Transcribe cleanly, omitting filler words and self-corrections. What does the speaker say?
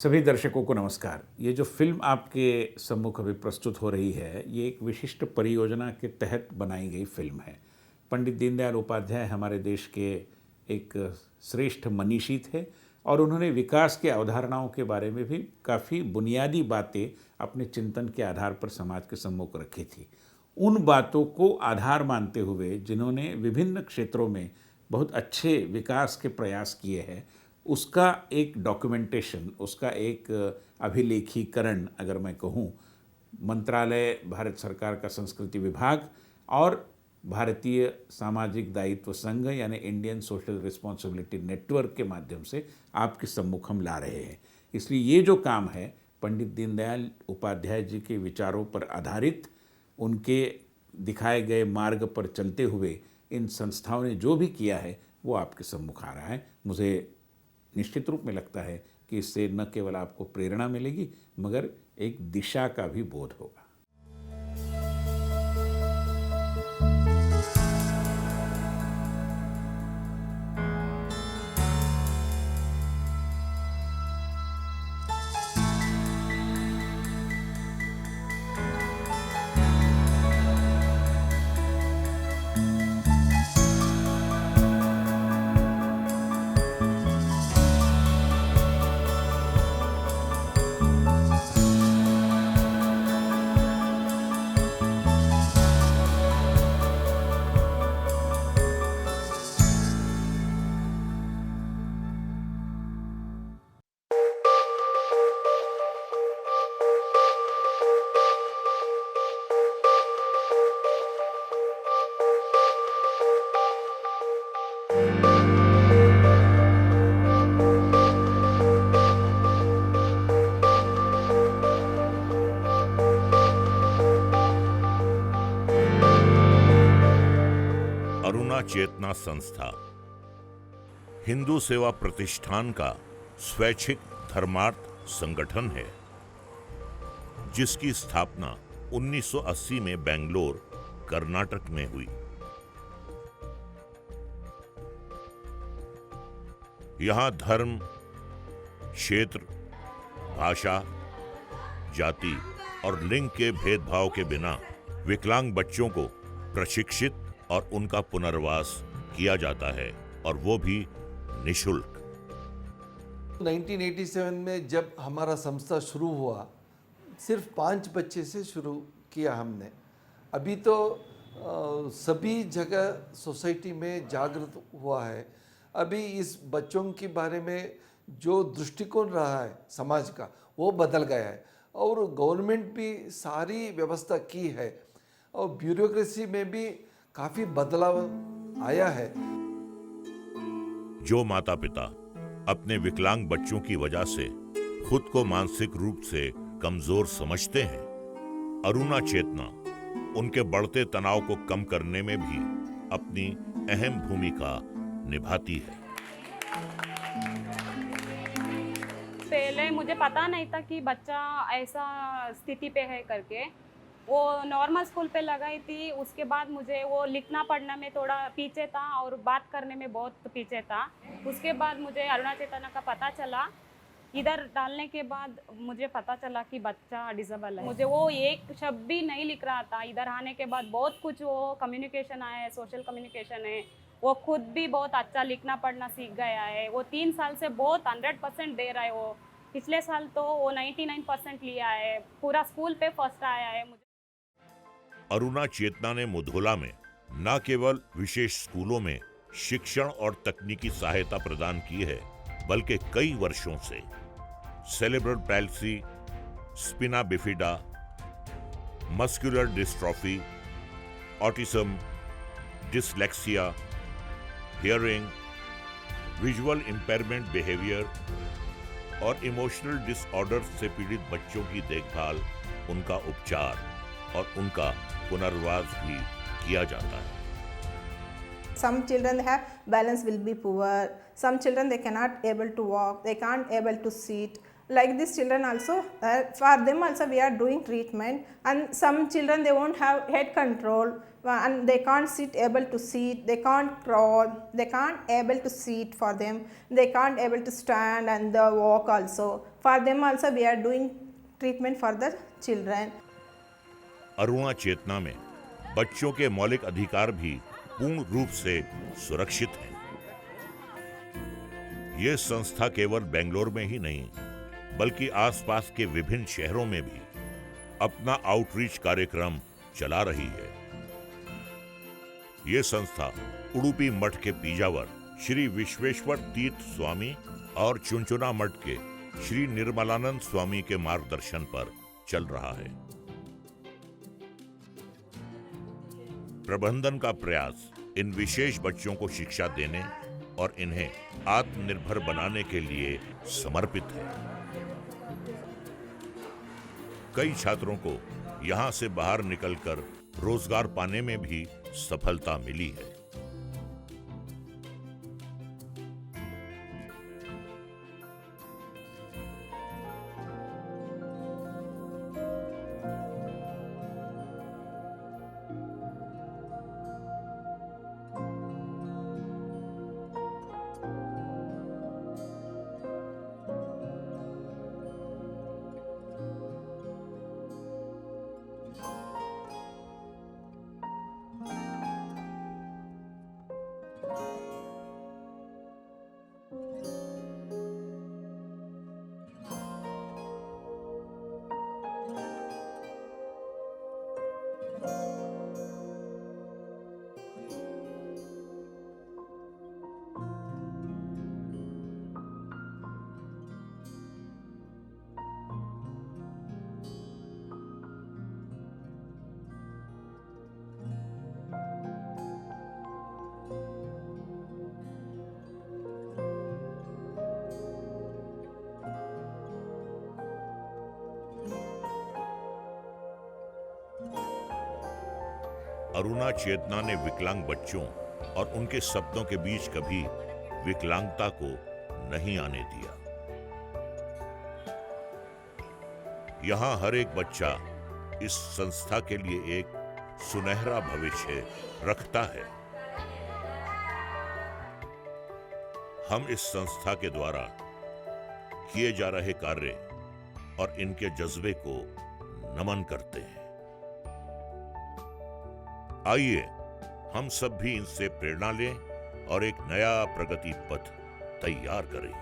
सभी दर्शकों को नमस्कार। ये जो फिल्म आपके सम्मुख अभी प्रस्तुत हो रही है, ये एक विशिष्ट परियोजना के तहत बनाई गई फिल्म है। पंडित दीनदयाल उपाध्याय हमारे देश के एक श्रेष्ठ मनीषी थे और उन्होंने विकास के अवधारणाओं के बारे में भी काफ़ी बुनियादी बातें अपने चिंतन के आधार पर समाज के सम्मुख रखी थी। उन बातों को आधार मानते हुए जिन्होंने विभिन्न क्षेत्रों में बहुत अच्छे विकास के प्रयास किए हैं, उसका एक डॉक्यूमेंटेशन, उसका एक अभिलेखीकरण अगर मैं कहूँ, मंत्रालय, भारत सरकार का संस्कृति विभाग और भारतीय सामाजिक दायित्व संघ यानी इंडियन सोशल रिस्पॉन्सिबिलिटी नेटवर्क के माध्यम से आपके सम्मुख हम ला रहे हैं। इसलिए ये जो काम है पंडित दीनदयाल उपाध्याय जी के विचारों पर आधारित, उनके दिखाए गए मार्ग पर चलते हुए इन संस्थाओं ने जो भी किया है वो आपके सम्मुख आ रहा है। मुझे निश्चित रूप में लगता है कि इससे न केवल आपको प्रेरणा मिलेगी मगर एक दिशा का भी बोध होगा। अरुणा चेतना संस्था हिंदू सेवा प्रतिष्ठान का स्वैच्छिक धर्मार्थ संगठन है, जिसकी स्थापना 1980 में बेंगलोर, कर्नाटक में हुई। यहां धर्म, क्षेत्र, भाषा, जाति और लिंग के भेदभाव के बिना विकलांग बच्चों को प्रशिक्षित और उनका पुनर्वास किया जाता है, और वो भी निशुल्क। 1987 में जब हमारा संस्था शुरू हुआ, सिर्फ 5 बच्चे से शुरू किया हमने। अभी तो सभी जगह सोसाइटी में जागृत हुआ है। अभी इस बच्चों के बारे में जो दृष्टिकोण रहा है समाज का, वो बदल गया है और गवर्नमेंट भी सारी व्यवस्था की है और ब्यूरोक्रेसी में भी काफी बदलाव आया है। जो माता पिता अपने विकलांग बच्चों की वजह से खुद को मानसिक रूप से कमजोर समझते हैं, अरुणा चेतना उनके बढ़ते तनाव को कम करने में भी अपनी अहम भूमिका निभाती है। पहले मुझे पता नहीं था कि बच्चा ऐसा स्थिति पे है करके। वो नॉर्मल स्कूल पे लगाई थी, उसके बाद मुझे वो लिखना पढ़ना में थोड़ा पीछे था और बात करने में बहुत पीछे था। उसके बाद मुझे अरुणा चेतना का पता चला। इधर डालने के बाद मुझे पता चला कि बच्चा डिसेबल है। मुझे वो एक शब्द भी नहीं लिख रहा था। इधर आने के बाद बहुत कुछ वो कम्युनिकेशन आया है, सोशल कम्युनिकेशन है। वो खुद भी बहुत अच्छा लिखना पढ़ना सीख गया है। वो 3 साल से बहुत 100% दे रहा है। वो पिछले साल तो वो 99% लिया है, पूरा स्कूल पे फर्स्ट आया है। अरुणा चेतना ने मुधोला में न केवल विशेष स्कूलों में शिक्षण और तकनीकी सहायता प्रदान की है, बल्कि कई वर्षों से cerebral palsy, spina bifida, muscular dystrophy, autism, dyslexia, hearing, visual impairment behaviour और इमोशनल डिसऑर्डर से पीड़ित बच्चों की देखभाल, उनका उपचार और उनका पुनर्वास भी किया जाता है। Some children have balance will be poor. Some children they cannot able to walk. They can't able to sit. like these children also, for them also we are doing treatment, and some children they won't have head control, and they can't sit able to sit, they can't crawl, they can't able to sit for them, they can't able to stand and walk also. For them also we are doing treatment for the children. Aruna चेतना में बच्चों के मौलिक अधिकार भी पूर्ण रूप से सुरक्षित हैं। ये संस्था केवल बेंगलोर में ही नहीं बल्कि आसपास के विभिन्न शहरों में भी अपना आउटरीच कार्यक्रम चला रही है। ये संस्था उडुपी मठ के पीजावर श्री विश्वेश्वर तीर्थ स्वामी और चुनचुना मठ के श्री निर्मलानंद स्वामी के मार्गदर्शन पर चल रहा है। प्रबंधन का प्रयास इन विशेष बच्चों को शिक्षा देने और इन्हें आत्मनिर्भर बनाने के लिए समर्पित है। कई छात्रों को यहां से बाहर निकलकर रोजगार पाने में भी सफलता मिली है। अरुणा चेतना ने विकलांग बच्चों और उनके सपनों के बीच कभी विकलांगता को नहीं आने दिया। यहां हर एक बच्चा इस संस्था के लिए एक सुनहरा भविष्य रखता है। हम इस संस्था के द्वारा किए जा रहे कार्य और इनके जज्बे को नमन करते हैं। आइए हम सब भी इनसे प्रेरणा लें और एक नया प्रगति पथ तैयार करें।